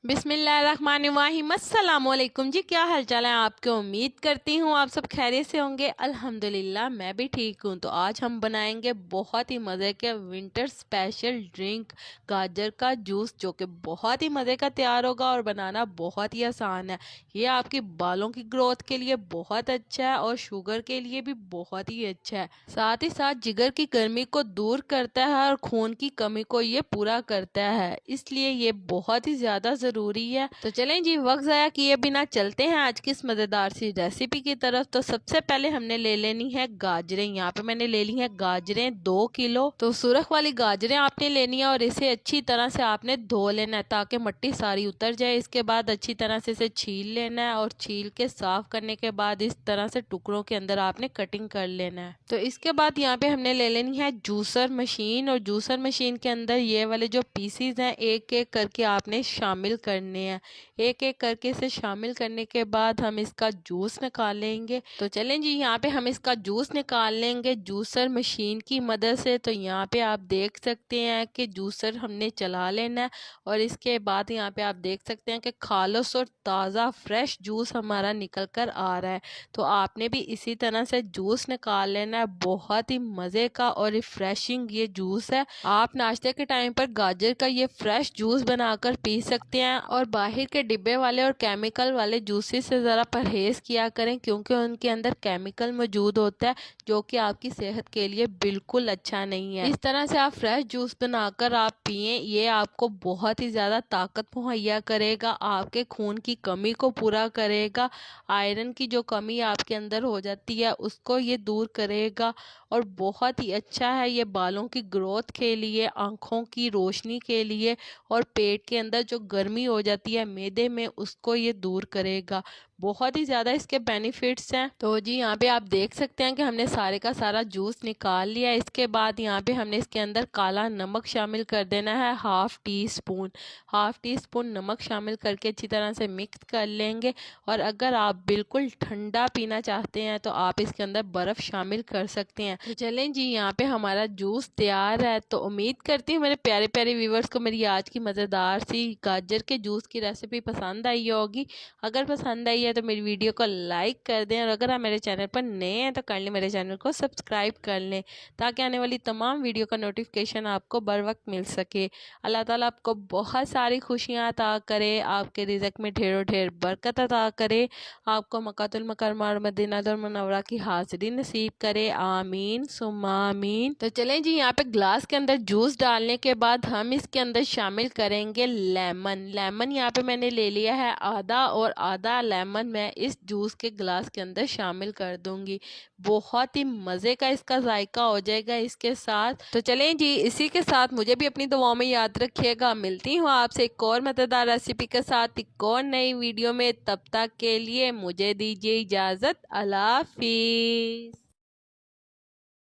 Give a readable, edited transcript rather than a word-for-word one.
बिस्मिल्लाहिर्रहमानिर्रहीम। अस्सलामुअलैकुम जी, क्या हाल चाल है आपके। उम्मीद करती हूँ आप सब खैरियत से होंगे। अल्हम्दुलिल्लाह मैं भी ठीक हूँ। तो आज हम बनाएंगे बहुत ही मज़े के विंटर स्पेशल ड्रिंक गाजर का जूस, जो कि बहुत ही मज़े का तैयार होगा और बनाना बहुत ही आसान है। ये आपकी बालों की ग्रोथ के लिए बहुत अच्छा है और शुगर के लिए भी बहुत ही अच्छा है। साथ ही साथ जिगर की गर्मी को दूर करता है और खून की कमी को ये पूरा करता है, इसलिए ये बहुत ही ज़्यादा ज़रूरी है। तो चलें जी, वक्त ज़ाया किए बिना चलते हैं आज की इस मज़ेदार सी रेसिपी की तरफ। तो सबसे पहले हमने ले लेनी है गाजरें। यहाँ पे मैंने ले ली है गाजरें 2 किलो। तो सुरख वाली गाजरें आपने लेनी है और इसे अच्छी तरह से आपने धो लेना है ताकि मिट्टी सारी उतर जाए। इसके बाद अच्छी तरह से इसे छील लेना है और छील के साफ करने के बाद इस तरह से टुकड़ों के अंदर आपने कटिंग कर लेना है। तो इसके बाद यहाँ पे हमने ले लेनी है जूसर मशीन, और जूसर मशीन के अंदर ये वाले जो पीसीज हैं एक एक करके आपने शामिल करने हैं। एक एक करके इसे शामिल करने के बाद हम इसका जूस निकालेंगे। तो चलें जी, यहाँ पे हम इसका जूस निकाल लेंगे जूसर मशीन की मदद से। तो यहाँ पे आप देख सकते हैं कि जूसर हमने चला लेना है और इसके बाद यहाँ पे आप देख सकते हैं कि खालस और ताज़ा फ्रेश जूस हमारा निकल कर आ रहा है। तो आपने भी इसी तरह से जूस निकाल लेना है। बहुत ही मज़े का और रिफ्रेशिंग ये जूस है। आप नाश्ते के टाइम पर गाजर का ये फ्रेश जूस बनाकर पी सकते हैं। और बाहर के डिब्बे वाले और केमिकल वाले जूसेस से ज़रा परहेज़ किया करें, क्योंकि उनके अंदर केमिकल मौजूद होता है जो कि आपकी सेहत के लिए बिल्कुल अच्छा नहीं है। इस तरह से आप फ्रेश जूस बनाकर आप पिएं, ये आपको बहुत ही ज़्यादा ताकत मुहैया करेगा, आपके खून की कमी को पूरा करेगा, आयरन की जो कमी आपके अंदर हो जाती है उसको ये दूर करेगा। और बहुत ही अच्छा है ये बालों की ग्रोथ के लिए, आँखों की रोशनी के लिए, और पेट के अंदर जो गर्मी हो जाती है मैदे में उसको ये दूर करेगा। बहुत ही ज़्यादा इसके बेनिफिट्स हैं। तो जी यहाँ पे आप देख सकते हैं कि हमने सारे का सारा जूस निकाल लिया। इसके बाद यहाँ पे हमने इसके अंदर काला नमक शामिल कर देना है, हाफ़ टी स्पून नमक शामिल करके अच्छी तरह से मिक्स कर लेंगे। और अगर आप बिल्कुल ठंडा पीना चाहते हैं तो आप इसके अंदर बर्फ़ शामिल कर सकते हैं। तो चलें जी, यहाँ पे हमारा जूस तैयार है। तो उम्मीद करती हूँ मेरे प्यारे प्यारे व्यूवर्स को मेरी आज की मज़ेदार सी गाजर के जूस की रेसिपी पसंद आई होगी। अगर पसंद आई है तो मेरी वीडियो को लाइक कर दें, और अगर आप मेरे चैनल पर नए हैं तो काइंडली मेरे चैनल को सब्सक्राइब कर लें ताकि आने वाली तमाम वीडियो का नोटिफिकेशन आपको बर वक्त मिल सके। अल्लाह ताला आपको बहुत सारी खुशियाँ अता करे, आपके रिज़्क़ में ढेरों ढेर बरकत अता करे, आपको मक्कातुल मुकर्रमा और मदीनातुल मुनव्वरा की हाज़िरी नसीब करे। आमीन सुम्मा आमीन। तो चलें जी, यहाँ पे ग्लास के अंदर जूस डालने के बाद हम इसके अंदर शामिल करेंगे लेमन यहाँ पे मैंने ले लिया है आधा, और आधा लेमन मैं इस जूस के ग्लास के अंदर शामिल कर दूंगी। बहुत ही मज़े का इसका जायका हो जाएगा इसके साथ। तो चलें जी, इसी के साथ मुझे भी अपनी दुआओं में याद रखिएगा। मिलती हूँ आपसे एक और मज़ेदार रेसिपी के साथ एक और नई वीडियो में। तब तक के लिए मुझे दीजिए इजाज़त। अल्लाह हाफिज़।